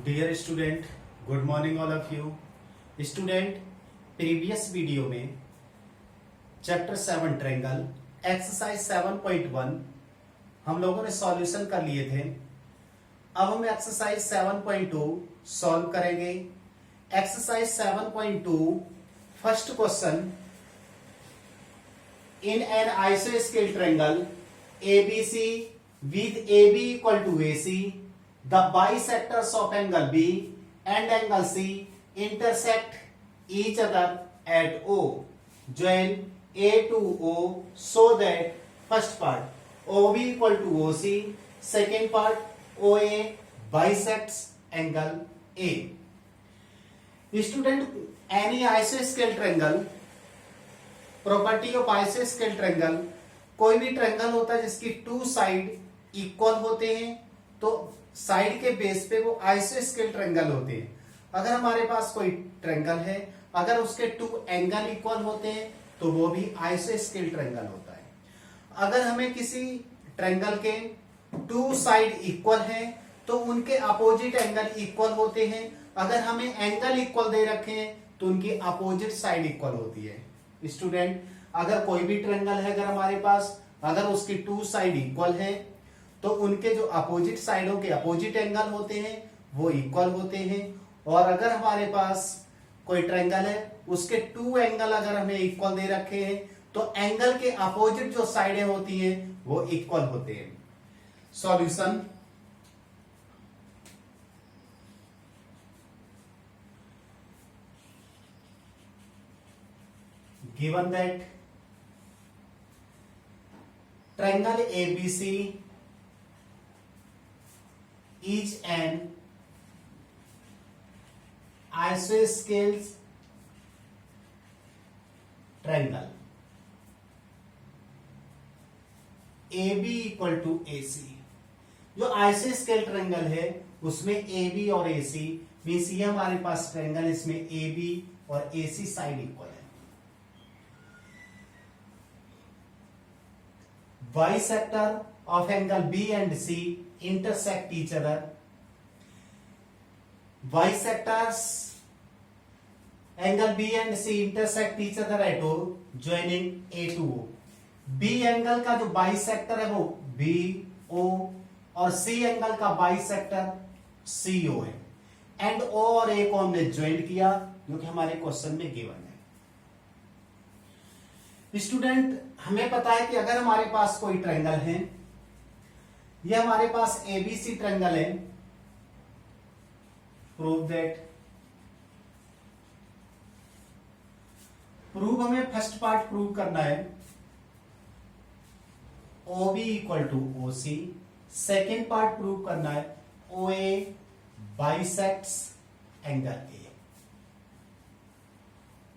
Dear student, good morning all of you. Student, previous video में chapter 7 triangle exercise 7.1 हम लोगों ने solution कर लिए थे। अब हम एक्सरसाइज 7.2 सॉल्व करेंगे। Exercise 7.2 first question, in an आइसोस्केल triangle ABC with AB equal to AC, the bisectors of angle B and angle C intersect each other at O. Join A to O so that first part OB equal to OC, second part OA bisects angle A. Student, any isosceles triangle, property of isosceles triangle, कोई भी triangle होता है जिसकी to side equal होते हैं तो side के base पे वो आइसोस्केल ट्रायंगल होते हैं। अगर हमारे पास कोई ट्रायंगल है, अगर उसके टू एंगल इक्वल होते हैं तो वो भी आइसोस्केल ट्रायंगल होता है। अगर हमें किसी ट्रायंगल के टू साइड इक्वल है तो उनके अपोजिट एंगल इक्वल होते हैं। अगर हमें एंगल इक्वल दे रखे हैं तो उनकी अपोजिट साइड इक्वल होती है। स्टूडेंट, अगर कोई भी ट्रायंगल है, अगर हमारे पास अगर उसकी टू साइड इक्वल है तो उनके जो अपोजिट साइडों के अपोजिट एंगल होते हैं वो इक्वल होते हैं। और अगर हमारे पास कोई ट्रायंगल है, उसके टू एंगल अगर हमें इक्वल दे रखे हैं तो एंगल के अपोजिट जो साइडें होती हैं वो इक्वल होते हैं। Solution, given that triangle ABC is an isosceles triangle AB equal to AC। जो आइसोस्केल ट्रायंगल है उसमें AB और AC मीन्स ये हमारे पास ट्रायंगल, इसमें AB और AC साइड इक्वल है। Bisector of angle B and C intersect each other. Bisectors angle B and C intersect each other at O, joining A to O. B angle का जो bisector है वो BO और C angle का bisector CO है। And O और A को हमने ज्वाइन किया जो कि हमारे क्वेश्चन में गिवन है। स्टूडेंट, हमें पता है कि अगर हमारे पास कोई ट्रायंगल है, ये हमारे पास ABC ट्रायंगल है, प्रूव हमें फर्स्ट पार्ट प्रूव करना है OB equal to OC, second part prove करना है OA bisects angle A।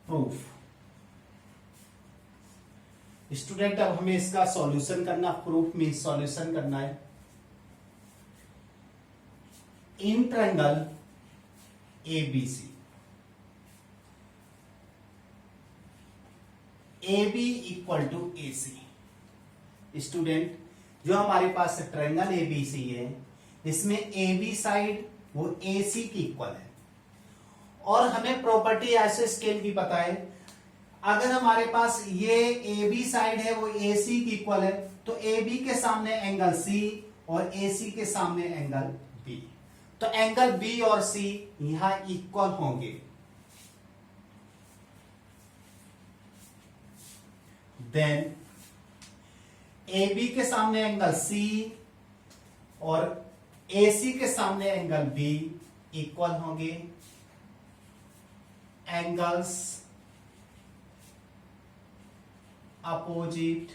Proof. Student, अब हमें इसका सॉल्यूशन करना, प्रूफ मीन सॉल्यूशन करना है। In triangle ABC AB equal to AC। Student, जो हमारे पास ट्रायंगल ABC है इसमें AB साइड वो AC की इक्वल है और हमें प्रॉपर्टी आइसोस्केल की पता है। अगर हमारे पास ये AB साइड है वो AC की इक्वल है तो AB के सामने एंगल C और AC के सामने एंगल B, तो एंगल B और C यहां इक्वल होंगे। देन AB के सामने एंगल C और AC के सामने एंगल B इक्वल होंगे। Angles opposite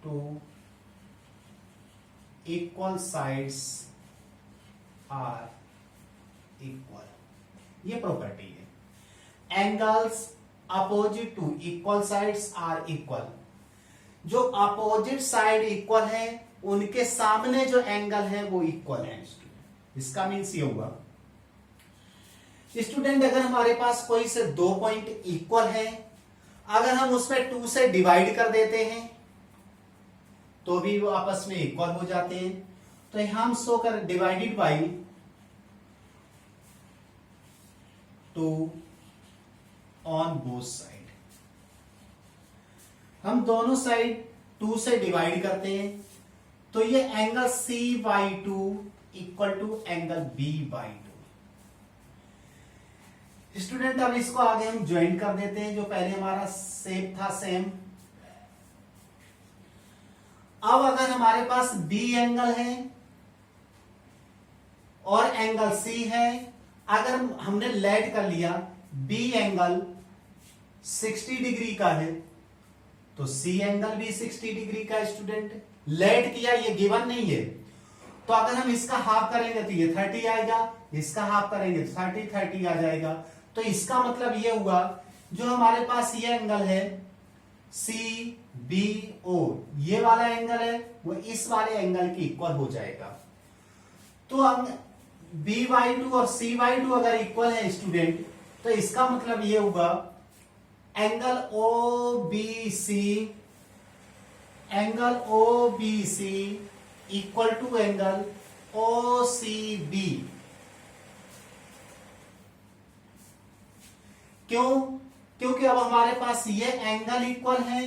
to equal sides are equal, ये प्रॉपर्टी है। Angles opposite to equal sides are equal, जो अपोजिट साइड इक्वल है उनके सामने जो एंगल है वो इक्वल है। इसका मीन्स ये होगा स्टूडेंट, अगर हमारे पास कोई से दो पॉइंट इक्वल है, अगर हम उसमें 2 से डिवाइड कर देते हैं तो भी वो आपस में इक्वल हो जाते हैं। तो यहां हम शो कर divided by 2 on both side. हम दोनों साइड 2 से डिवाइड करते हैं, तो ये angle C/2 equal to angle B/2। Student अब इसको आगे हम ज्वाइन कर देते हैं, जो पहले हमारा शेप था सेम। अब अगर हमारे पास B एंगल है और एंगल C है, अगर हमने लेट कर लिया B एंगल 60 डिग्री का है तो C एंगल भी 60 डिग्री का। स्टूडेंट लेट किया, ये गिवन नहीं है, तो अगर हम इसका हाफ करेंगे तो ये 30 आएगा, इसका हाफ करेंगे तो 30 आ जाएगा। तो इसका मतलब ये हुआ जो हमारे पास ये एंगल है CBO, ये वाला एंगल है वो इस वाले एंगल के इक्वल हो जाएगा। तो अब B/2 और C/2 अगर इक्वल है स्टूडेंट, तो इसका मतलब ये होगा angle OBC equal to angle OCB। क्यों? क्योंकि अब हमारे पास ये एंगल इक्वल है,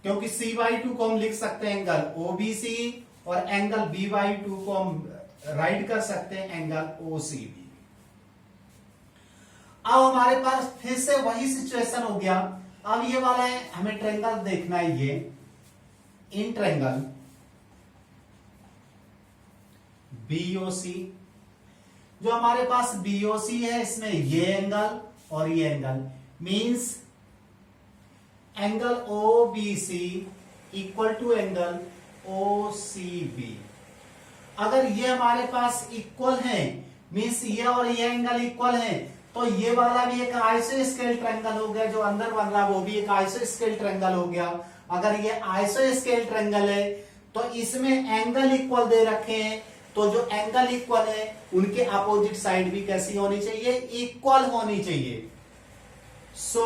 क्योंकि C/2 को हम लिख सकते हैं एंगल OBC और एंगल B/2 को हम राइट कर सकते हैं एंगल OCB। अब हमारे पास फिर से वही सिचुएशन हो गया। अब ये वाला है, हमें ट्रायंगल देखना है, ये इन ट्रायंगल BOC, जो हमारे पास BOC है, इसमें ये एंगल और ये angle means angle OBC equal to angle OCB। अगर ये हमारे पास इक्वल है मींस ये और ये एंगल इक्वल है, तो ये वाला भी एक आइसोस्केल ट्रायंगल हो गया, जो अंदर बन रहा वो भी एक आइसोस्केल ट्रायंगल हो गया। अगर ये आइसोस्केल ट्रायंगल है तो इसमें एंगल इक्वल दे रखे हैं, तो जो एंगल इक्वल है उनके अपोजिट साइड भी कैसी होनी चाहिए? इक्वल होनी चाहिए। सो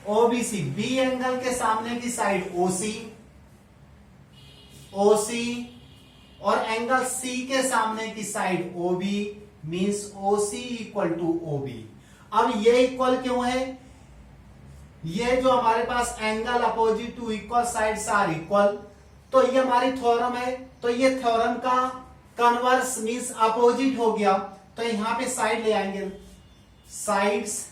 OBC, B एंगल के सामने की साइड OC और एंगल C के सामने की side OB means OC equal to OB। अब ये इक्वल क्यों है? ये जो हमारे पास angle opposite to equal sides are equal, तो ये हमारी थ्योरम है, तो ये थ्योरम का कन्वर्स मींस अपोजिट हो गया। तो यहां पे साइड ले आएंगे, sides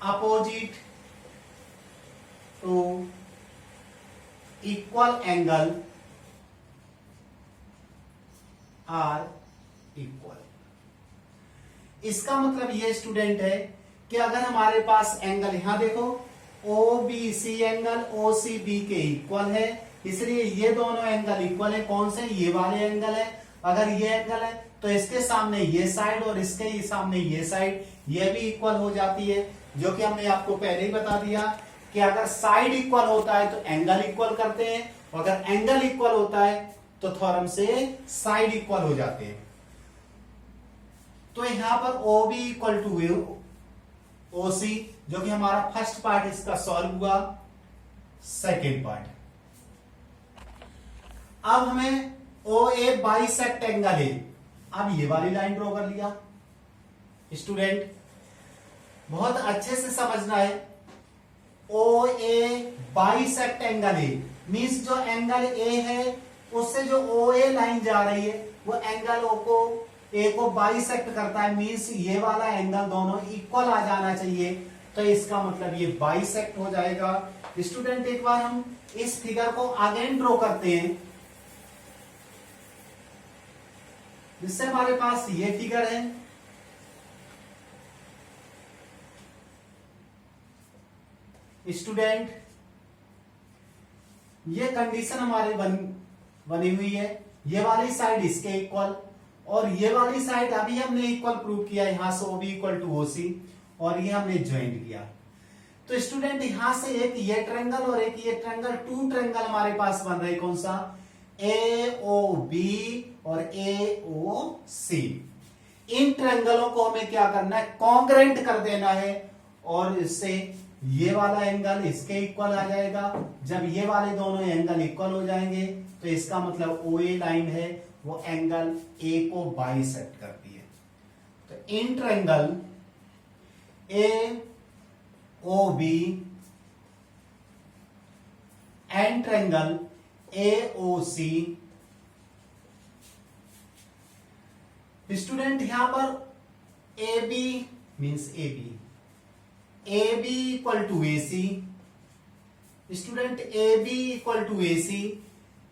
opposite to equal angle are equal. इसका मतलब ये स्टूडेंट है कि अगर हमारे पास एंगल, यहां देखो OBC एंगल OCB के इक्वल है, इसलिए ये दोनों एंगल इक्वल है। कौन से? ये वाले एंगल है। अगर ये एंगल है तो इसके सामने ये साइड और इसके सामने ये साइड, ये भी इक्वल हो जाती है, जो कि हमने आपको पहले ही बता दिया कि अगर साइड इक्वल होता है तो एंगल इक्वल करते हैं, और अगर एंगल इक्वल होता है तो थ्योरम से साइड इक्वल हो जाते हैं। तो यहां पर OB इक्वल टू OC, जो कि हमारा फर्स्ट पार्ट इसका सॉल्व हुआ। सेकेंड पार्ट, अब हमें OA बाइसेक्ट एंगल है। अब ये वाली लाइन ड्रॉ कर लिया। स्टूडेंट बहुत अच्छे से समझना है, OA बाइसेक्ट एंगल है मींस जो एंगल A है उससे जो OA लाइन जा रही है वो एंगल A को बाइसेक्ट करता है, मींस ये वाला एंगल दोनों इक्वल आ जाना चाहिए। तो इसका मतलब ये बाइसेक्ट हो जाएगा। स्टूडेंट एक बार हम इस फिगर को अगेन ड्रॉ करते हैं, जिससे हमारे पास ये फिगर है। स्टूडेंट ये कंडीशन हमारी बनी हुई है, ये वाली साइड इसके इक्वल और ये वाली साइड अभी हमने इक्वल प्रूव किया, यहां से OB इक्वल टू OC, और ये हमने ज्वाइंट किया। तो स्टूडेंट यहां से एक ये ट्रायंगल और एक ये ट्रायंगल, टू ट्रायंगल हमारे पास बन रहे। कौन सा? AOB और AOC। इन ट्रायंगलों को हमें क्या करना है? कॉन्ग्रेंट कर देना है, और इससे ये वाला एंगल इसके इक्वल आ जाएगा। जब ये वाले दोनों एंगल इक्वल हो जाएंगे तो इसका मतलब OA लाइन है वो एंगल ए को बाइसेक्ट करती है। तो in triangle A O B and triangle A O C, student यहां पर A B means A B equal to A C, student A B equal to A C,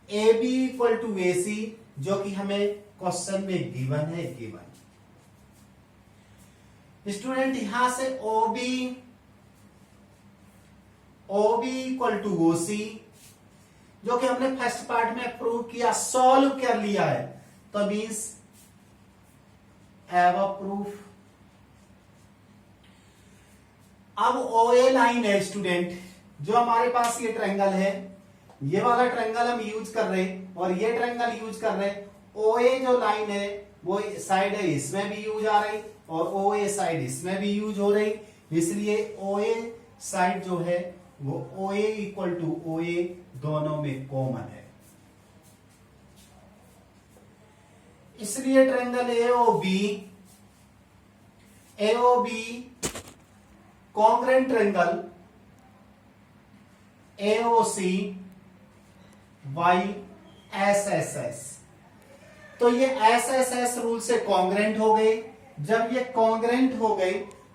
A B equal to A C जो कि हमें question में given है, given. Student यहां से O B equal to O C जो कि हमने फर्स्ट पार्ट में प्रूव किया, सॉल्व कर लिया है, तो मीन्स हैव अ प्रूफ। अब ओ ए लाइन है स्टूडेंट, जो हमारे पास ये ट्रायंगल है, ये वाला ट्रायंगल हम यूज कर रहे हैं और ये ट्रायंगल यूज कर रहे हैं। ओ ए जो लाइन है वो साइड है, इसमें भी यूज आ रही और ओ ए साइड इसमें भी यूज हो रही, इसलिए ओ ए साइड जो है वो ओ ए इक्वल टू ओ ए दोनों में कॉमन है। इसलिए triangle A O B congruent triangle A O C by S S S, तो ये एस एस एस रूल से कॉन्ग्रेंट हो गए। जब ये कॉन्ग्रेंट हो गए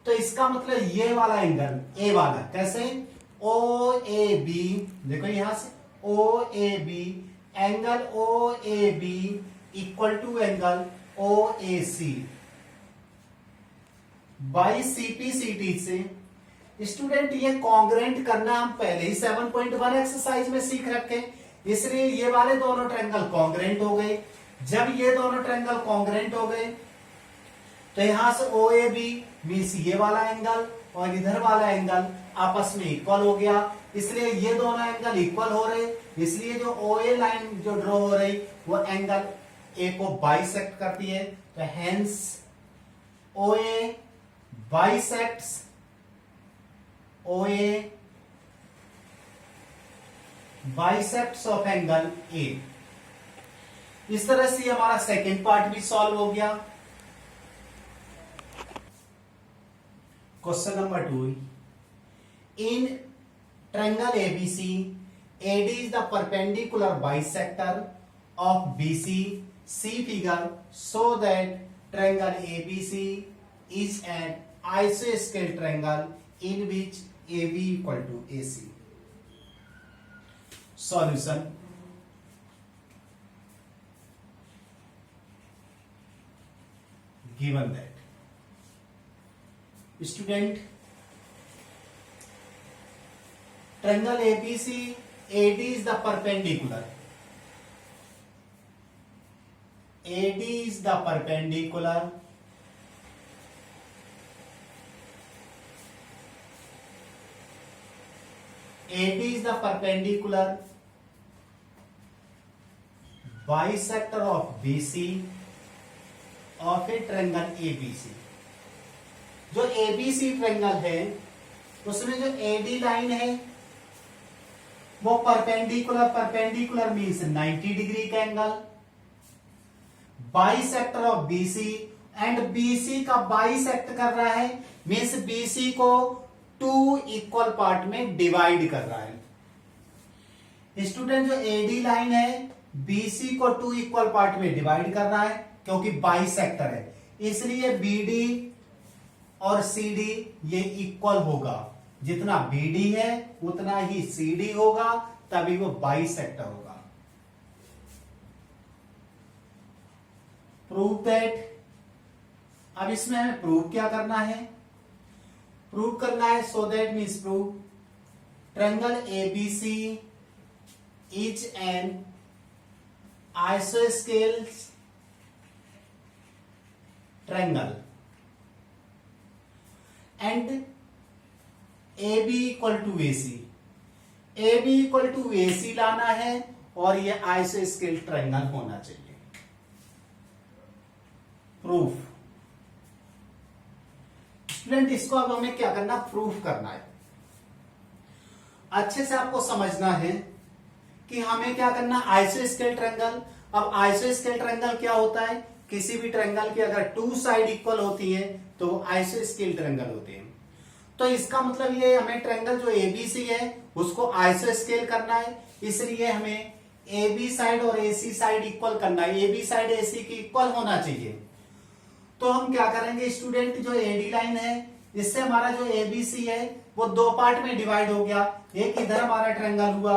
तो इसका मतलब ये वाला एंगल ए वाला कैसे, ओ ए बी, देखो यहां से O A B, angle O A B equal to angle O A C by CPCT से। स्टूडेंट ये कॉन्ग्रेंट करना हम पहले ही 7.1 एक्सरसाइज में सीख रखे, इसलिए ये वाले दोनों ट्रायंगल कॉन्ग्रेंट हो गए। जब ये दोनों ट्रायंगल कॉन्ग्रेंट हो गए तो यहां से ओ ए बी मीन्स ये वाला एंगल और इधर वाला एंगल आपस में इक्वल हो गया, इसलिए ये दोनों एंगल इक्वल हो रहे, इसलिए जो ओ ए लाइन जो ड्रॉ हो रही वो एंगल ए को बाइसेक्ट करती है। तो hence O A bisects O A bisects of angle A. इस तरह से हमारा सेकेंड पार्ट भी सॉल्व हो गया। Question number 2, in triangle ABC AD is the perpendicular bisector of BC. See figure so that triangle ABC is an isosceles triangle in which AB equal to AC. Solution. Given that student triangle ABC AD is the perpendicular. AD is the perpendicular. AD is the perpendicular bisector of BC of a triangle ABC. जो ABC triangle है उसमें जो AD line है वो perpendicular means 90 degree का angle, bisector of BC and BC का bisect कर रहा है मीन्स BC को 2 इक्वल पार्ट में डिवाइड कर रहा है। स्टूडेंट जो AD लाइन है BC को 2 इक्वल पार्ट में डिवाइड कर रहा है क्योंकि बाइसेक्टर है, इसलिए BD और CD ये इक्वल होगा, जितना BD है उतना ही CD होगा, तभी वो बाइसेक्टर होगा। प्रूव दैट, अब इसमें हमें प्रूव क्या करना है, प्रूव करना है so that means prove triangle ABC is an isosceles triangle and AB equal to AC, AB equal to AC लाना है और ये आइसोस्केल ट्रायंगल होना चाहिए। प्रूफ स्टूडेंट, इसको अब हमें क्या करना, प्रूफ करना है। अच्छे से आपको समझना है कि हमें क्या करना, आइसोस्केल ट्रायंगल। अब आइसोस्केल ट्रायंगल क्या होता है? किसी भी ट्रायंगल की अगर टू साइड इक्वल होती है तो वो आइसोस्केल ट्रायंगल होते हैं। तो इसका मतलब ये हमें ट्रायंगल जो एबीसी है उसको आइसोस्केल करना है, इसलिए हमें AB साइड और AC साइड इक्वल करना है। AB साइड AC की इक्वल होना चाहिए। तो हम क्या करेंगे स्टूडेंट, जो AD लाइन है इससे हमारा जो ABC है वो दो पार्ट में डिवाइड हो गया। एक इधर हमारा ट्रायंगल हुआ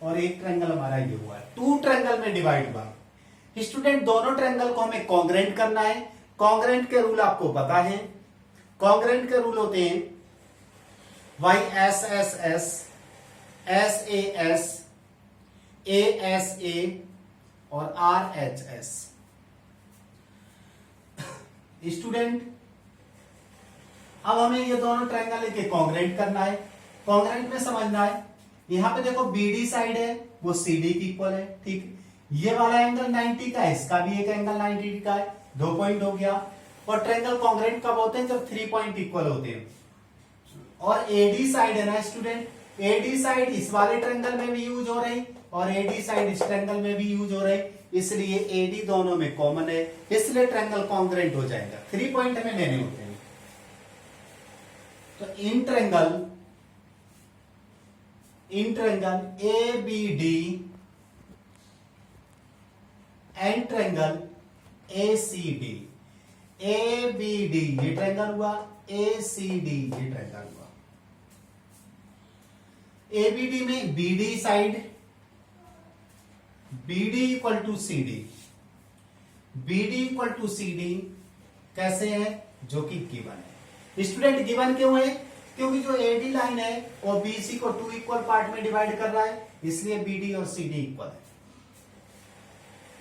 और एक ट्रायंगल हमारा ये हुआ, टू ट्रायंगल में डिवाइड हुआ। स्टूडेंट दोनों ट्रायंगल को हमें कॉन्ग्रेंट करना है। कॉन्ग्रेंट के रूल आपको पता है। कॉन्ग्रेंट के रूल होते हैं YSSS, SAS, ASA और RHS। स्टूडेंट अब हमें ये दोनों ट्रायंगल लेके कॉन्ग्रेंट करना है। कॉन्ग्रेंट में समझना है, यहां पे देखो BD साइड है वो CD की इक्वल है, ठीक। ये वाला एंगल 90 का है, इसका भी एक एंगल 90 का है, 2 पॉइंट हो गया। और ट्रायंगल कॉन्ग्रेंट कब होते हैं? जब 3 पॉइंट इक्वल होते हैं। और AD साइड है ना स्टूडेंट, AD साइड इस वाले ट्रायंगल में भी यूज हो रही और AD साइड इस ट्रायंगल में भी यूज हो रही, इसलिए AD दोनों में कॉमन है, इसलिए ट्रायंगल कॉन्ग्रेंट हो जाएगा। 3 पॉइंट हमें लेने होते हैं। तो in triangle ABD and triangle ACD, ABD ये ट्रायंगल हुआ, ACD ये ट्रायंगल हुआ। ABD में BD side, BD equal to CD, BD equal to CD कैसे है? जो कि गिवन है। स्टूडेंट गिवन क्यों है? क्योंकि जो AD लाइन है वो BC को 2 इक्वल पार्ट में डिवाइड कर रहा है, इसलिए BD और CD इक्वल है।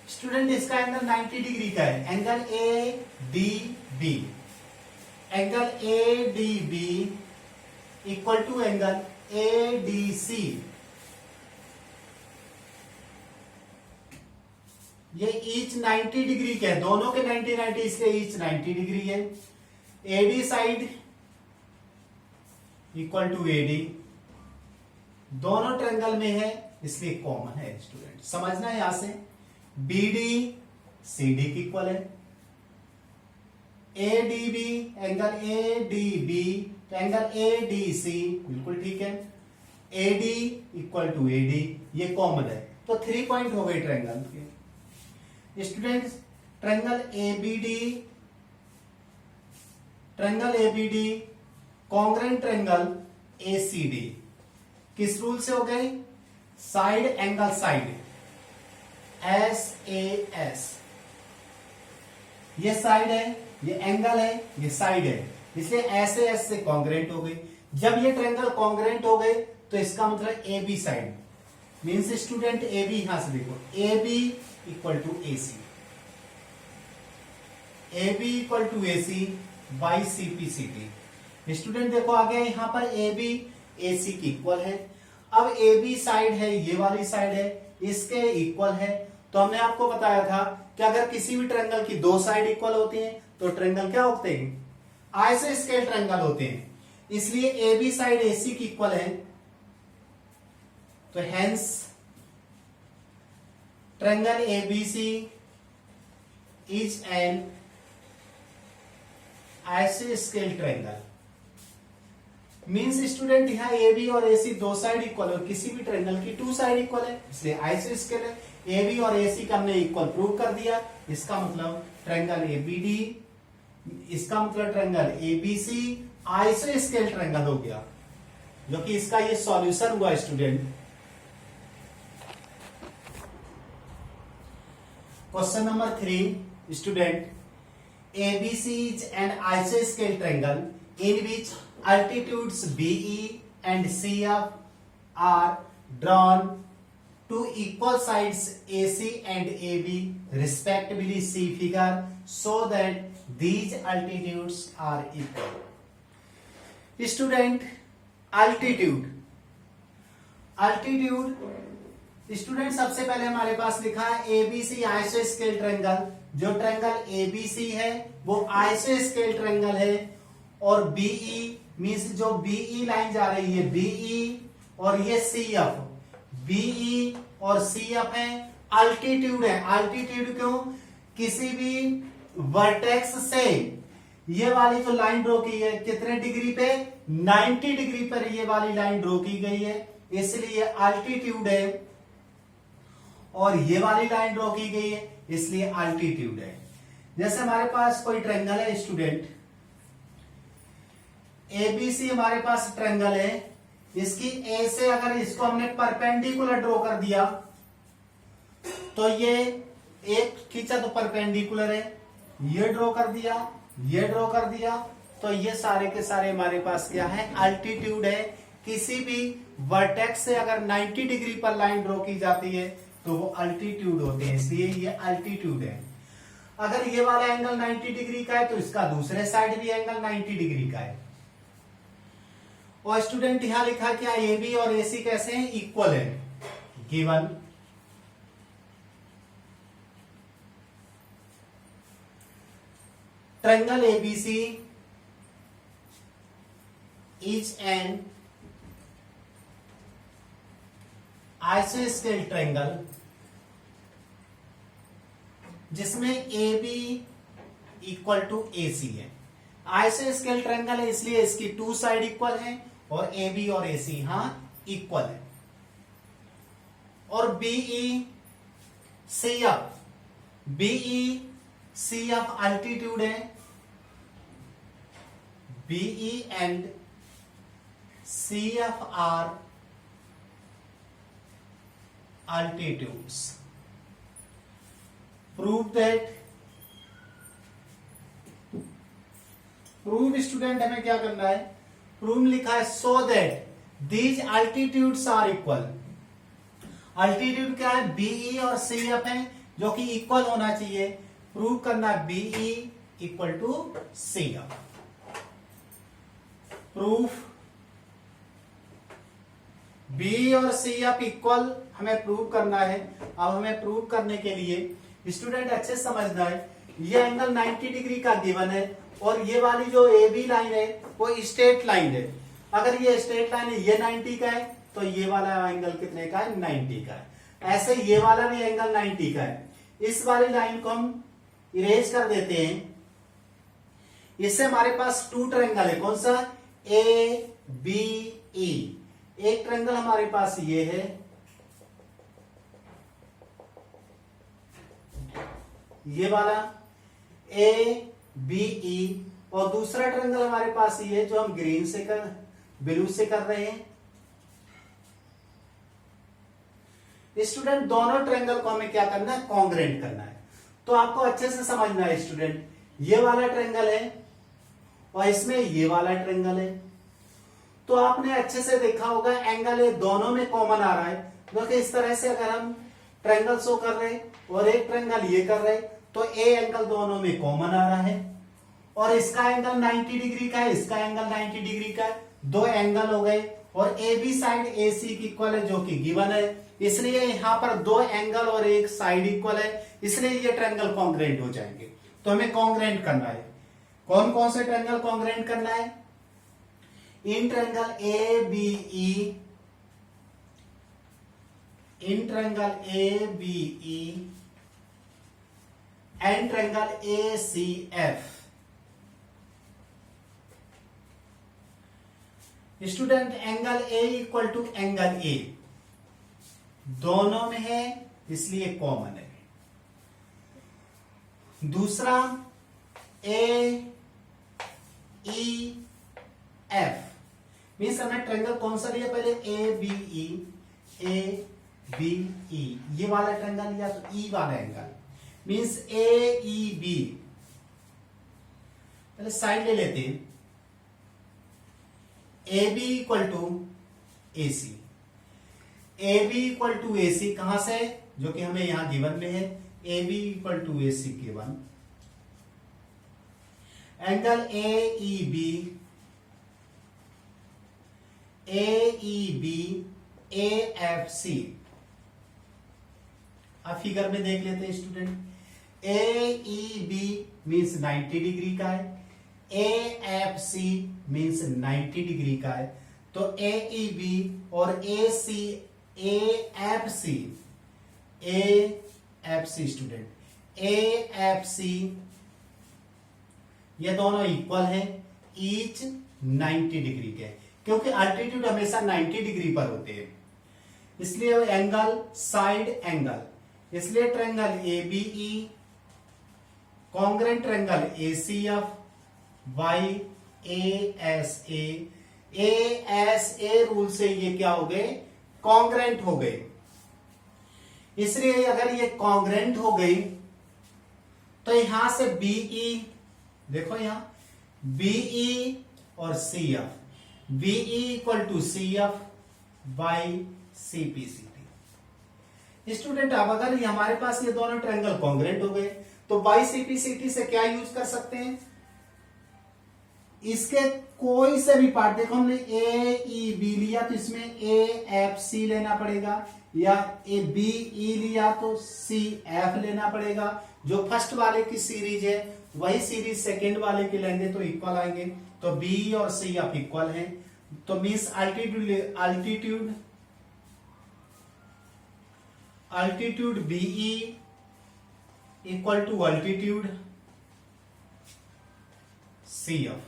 स्टूडेंट इसका एंगल 90 डिग्री का है, angle ADB, angle ADB equal to angle ADC। ये ईच 90 डिग्री के है, दोनों के 90 इसलिए ईच 90 डिग्री है। AD side equal to AD, दोनों ट्रायंगल में है इसलिए कॉमन है। स्टूडेंट समझना है, यहां से BD CD की इक्वल है, ADB angle ADB angle ADC बिल्कुल ठीक है, AD इक्वल टू AD ये कॉमन है। तो 3 पॉइंट हो गए ट्रायंगल के। Students triangle ABD congruent triangle ACD किस रूल से हो गए? Side angle side, SAS। ये साइड है, ये एंगल है, ये साइड है, इसलिए SAS से कॉन्ग्रेंट हो गई। जब ये ट्रायंगल कॉन्ग्रेंट हो गए तो इसका मतलब AB side means student AB, यहां से देखो AB equal to AC, AB equal to AC by CPCT। Student देखो आगे यहां पर AB AC की इक्वल है। अब AB साइड है, ये वाली साइड है, इसके इक्वल है। तो हमने आपको बताया था कि अगर किसी भी ट्रायंगल की दो साइड इक्वल होती हैं तो ट्रायंगल क्या होते हैं? आइसोस्केल ट्रायंगल होते हैं। इसलिए AB साइड AC की इक्वल है, तो hence triangle ABC is an आइसोस्केल ट्रायंगल। मीन्स स्टूडेंट यहाँ AB और AC दो साइड इक्वल है, किसी भी ट्रायंगल की 2 साइड इक्वल है इसलिए आइसोस्केल है। AB और AC का हमने इक्वल प्रूव कर दिया, इसका मतलब ट्रायंगल ABD, इसका मतलब ट्रायंगल ABC आइसोस्केल ट्रायंगल हो गया, जो कि इसका ये सॉल्यूशन हुआ। Student question number 3, student ABC is an isosceles triangle in which altitudes BE and CF are drawn to equal sides AC and AB respectively. See figure so that these altitudes are equal. Student altitude student सबसे पहले हमारे पास लिखा है ABC आइसोस्केल triangle. जो triangle ABC है वो आइसोस्केल triangle है, और BE मींस जो BE लाइन जा रही है BE और ये CF, BE और CF है अल्टीट्यूड है। अल्टीट्यूड क्यों? किसी भी वर्टेक्स से ये वाली जो लाइन ड्रॉ की है कितने डिग्री पे? 90 डिग्री पर ये वाली लाइन ड्रॉ की गई है, इसलिए अल्टीट्यूड है। और ये वाली लाइन ड्रॉ की गई है, इसलिए अल्टीट्यूड है। जैसे हमारे पास कोई ट्रायंगल है स्टूडेंट, एबीसी हमारे पास ट्रायंगल है, इसकी ए से अगर इसको हमने परपेंडिकुलर ड्रॉ कर दिया तो ये एक खींचा तो परपेंडिकुलर है, ये ड्रॉ कर दिया, ये ड्रॉ कर दिया, तो ये सारे के सारे हमारे पास क्या है? अल्टीट्यूड है। किसी भी वर्टेक्स से अगर 90 डिग्री पर लाइन ड्रॉ की जाती है तो वो अल्टीट्यूड होते हैं, इसलिए ये अल्टीट्यूड है। अगर ये वाला एंगल 90 डिग्री का है तो इसका दूसरे साइड भी एंगल 90 डिग्री का है। और स्टूडेंट यहां लिखा क्या? ए बी और ए सी कैसे हैं? इक्वल है। Given triangle ABC is an आइसोस्केल ट्रायंगल जिसमें A B equal to A C है। आइसोस्केल ट्रायंगल है इसलिए इसकी टू साइड इक्वल है और ए बी और ए सी यहां इक्वल है। और बीई सी एफ अल्टीट्यूड है। B E and C F are altitudes. Prove student हमें क्या करना है? प्रूव लिखा है so that these altitudes are equal. Altitude क्या है? बीई और सी एफ है जो कि इक्वल होना चाहिए। प्रूव करना B E equal to C F. Proof B E और सी एफ इक्वल हमें प्रूव करना है। अब हमें प्रूव करने के लिए स्टूडेंट अच्छे से समझना है, ये एंगल 90 डिग्री का गिवन है और ये वाली जो ए बी लाइन है वो स्ट्रेट लाइन है। अगर ये स्ट्रेट लाइन है, ये 90 का है, तो ये वाला एंगल कितने का है? 90 का है। ऐसे ये वाला भी एंगल 90 का है। इस वाली लाइन को हम इरेज कर देते हैं। इससे हमारे पास टू ट्रायंगल है। कौन सा? A B E. एक ट्रायंगल हमारे पास ये है, ये वाला ए बी ई, और दूसरा ट्रायंगल हमारे पास ये है जो हम ग्रीन से ब्लू से कर रहे हैं। स्टूडेंट दोनों ट्रायंगल को हमें क्या करना है? कॉन्ग्रेंट करना है। तो आपको अच्छे से समझना है स्टूडेंट, ये वाला ट्रायंगल है और इसमें ये वाला ट्रायंगल है। तो आपने अच्छे से देखा होगा एंगल ए दोनों में कॉमन आ रहा है। क्योंकि इस तरह से अगर हम ट्रायंगल शो कर रहे और एक ट्रायंगल ये कर रहे तो ए एंगल दोनों में कॉमन आ रहा है। और इसका एंगल 90 डिग्री का है, इसका एंगल 90 डिग्री का है। दो एंगल हो गए और ए बी साइड ए सी की इक्वल है जो कि गिवन है, इसलिए यहां पर दो एंगल और एक साइड इक्वल है, इसलिए ये ट्रायंगल कॉन्ग्रेंट हो जाएंगे। तो हमें कॉन्ग्रेंट करना है। कौन कौन से ट्रायंगल कॉन्ग्रेंट करना है? In triangle A B E, in triangle A B E and triangle A C F. Student angle A equal to angle A दोनों में है इसलिए कॉमन है। दूसरा ए ई एफ मीन्स हमें ट्रायंगल कौन सा लिया? पहले ए बी ई, ये वाला ट्रायंगल लिया तो ई वाला angle means A E B. पहले साइड ले लेते हैं। A B equal to A C, A B equal to A C कहां से? जो कि हमें यहां गिवन में है, A B equal to A C given. Angle A E B, A F C. अब फिगर में देख लेते हैं student. A E B means 90 degree का है, A F C means 90 degree का है। तो ए ई बी और A F C AFC student, AFC ये दोनों इक्वल हैं ईच 90 डिग्री के, क्योंकि अल्टीट्यूड हमेशा 90 डिग्री पर होते हैं, इसलिए एंगल साइड एंगल, इसलिए triangle ABE congruent triangle ACF by ASA, ASA rule से ये क्या हो गए, कॉन्ग्रेंट हो गए। इसलिए अगर ये कॉन्ग्रेंट हो गई तो यहां से BE देखो, यहां BE और CF, BE equal to CF by CPCT। Student अब अगर हमारे पास ये दोनों ट्रायंगल कॉन्ग्रेंट हो गए तो बाई CPCT से क्या यूज कर सकते हैं, इसके कोई से भी पार्ट, देखो हमने AEB लिया तो इसमें AFC लेना पड़ेगा, या ABE लिया तो CF लेना पड़ेगा। जो फर्स्ट वाले की सीरीज है वही सीरीज सेकेंड वाले की लेंगे तो इक्वल आएंगे, तो BE और CF इक्वल हैं, तो means altitude BE equal to altitude CF,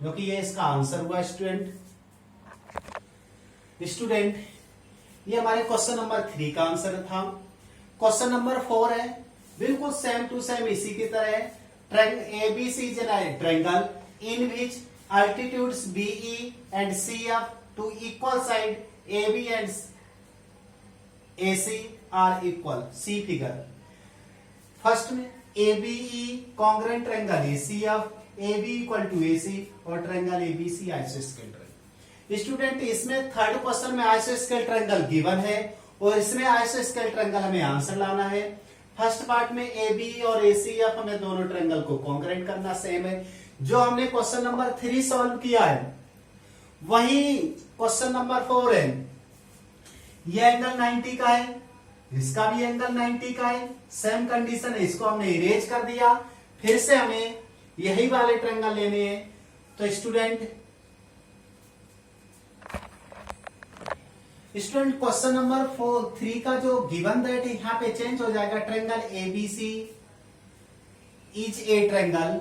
जो कि ये इसका आंसर हुआ स्टूडेंट। ये हमारे क्वेश्चन नंबर 3 का आंसर था। क्वेश्चन नंबर 4 है, बिल्कुल सेम टू सेम इसी की तरह है। ABC is a triangle in which altitudes BE and CF to equal side AB and AC are equal. See figure. First में ABE congruent triangle ACF, AB equal to AC और triangle ABC आइसोस्केल triangle. Student इसमें third question में आइसोस्केल triangle given है और इसमें आइसोस्केल triangle हमें आंसर लाना है। फर्स्ट पार्ट में AB और ACF हमें दोनों ट्रायंगल को कॉन्ग्रेंट करना सेम है। जो हमने क्वेश्चन नंबर 3 सॉल्व किया है वही क्वेश्चन नंबर 4 है। ये एंगल 90 का है, इसका भी एंगल 90 का है, सेम कंडीशन है, इसको हमने इरेज कर दिया। फिर से हमें यही वाले ट्रायंगल लेने हैं। तो स्टूडेंट क्वेश्चन नंबर 3 का जो गिवन दैट है यहां पे चेंज हो जाएगा। Triangle ABC is a triangle,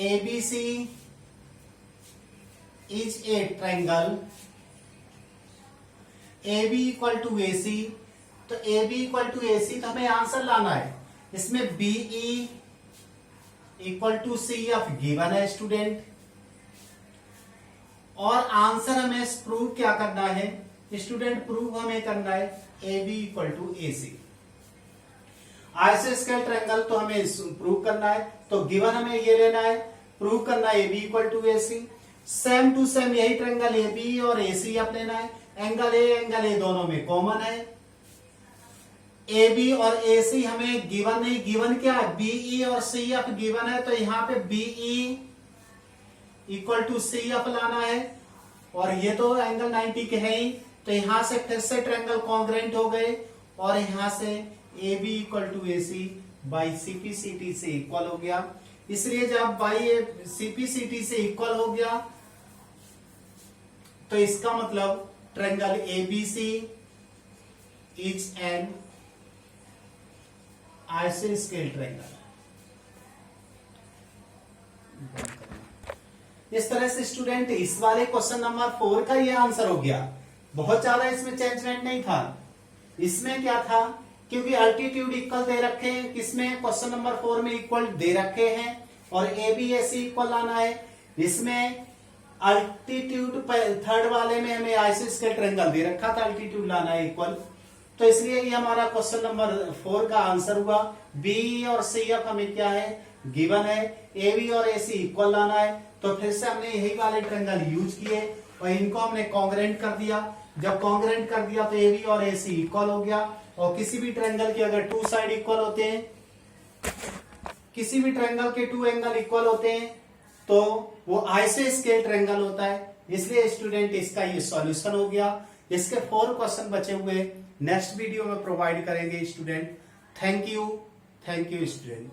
ABC is a triangle AB equal to AC, तो AB इक्वल टू AC तो हमें आंसर लाना है। इसमें BE equal to CF given है स्टूडेंट, और आंसर हमें प्रूव क्या करना है स्टूडेंट, प्रूव हमें करना है AB इक्वल टू AC। आइसोस्केल ट्रायंगल तो हमें प्रूव करना है, तो गिवन हमें ये लेना है, प्रूव करना है AB equal to AC। Same to same यही ट्रायंगल AB और AC आप लेना है। एंगल A दोनों में कॉमन है। AB और AC हमें गिवन नहीं, गिवन क्या है BE और CF गिवन है, तो यहां पे BE इक्वल टू CF लाना है, और ये तो एंगल 90 के है ही, तो यहां से फिर से ट्रायंगल कॉन्ग्रेंट हो गए, और यहां से AB equal to AC by CPCT से इक्वल हो गया। इसलिए जब बाई CPCT से इक्वल हो गया तो इसका मतलब ट्रायंगल ABC इज एन आइसोस्केल ट्रायंगल। इस तरह से स्टूडेंट इस वाले क्वेश्चन नंबर 4 का ये आंसर हो गया। बहुत ज्यादा इसमें चेंजमेंट नहीं था। इसमें क्या था, क्योंकि अल्टीट्यूड इक्वल दे रखे हैं, किसमें क्वेश्चन नंबर 4 में इक्वल दे रखे हैं, और ABAC इक्वल आना है। इसमें अल्टीट्यूड थर्ड वाले में हमें आइसोस्केल ट्रायंगल दे रखा था, अल्टीट्यूड लाना है इक्वल, तो इसलिए ये हमारा क्वेश्चन नंबर 4 का आंसर हुआ। BE और CF हमें क्या है गिवन है, AB और AC इक्वल लाना है, तो फिर से हमने यही वाले ट्रायंगल यूज किए और इनको हमने कॉन्ग्रेंट कर दिया। जब कॉन्ग्रेंट कर दिया तो AB और AC इक्वल हो गया, और किसी भी ट्रायंगल के अगर 2 साइड इक्वल होते हैं, किसी भी ट्रायंगल के 2 एंगल इक्वल होते हैं तो वो आइसोस्केल ट्रायंगल होता है। इसलिए स्टूडेंट इसका ये सॉल्यूशन हो गया। इसके 4 क्वेश्चन बचे हुए नेक्स्ट वीडियो में प्रोवाइड करेंगे स्टूडेंट। Thank you student.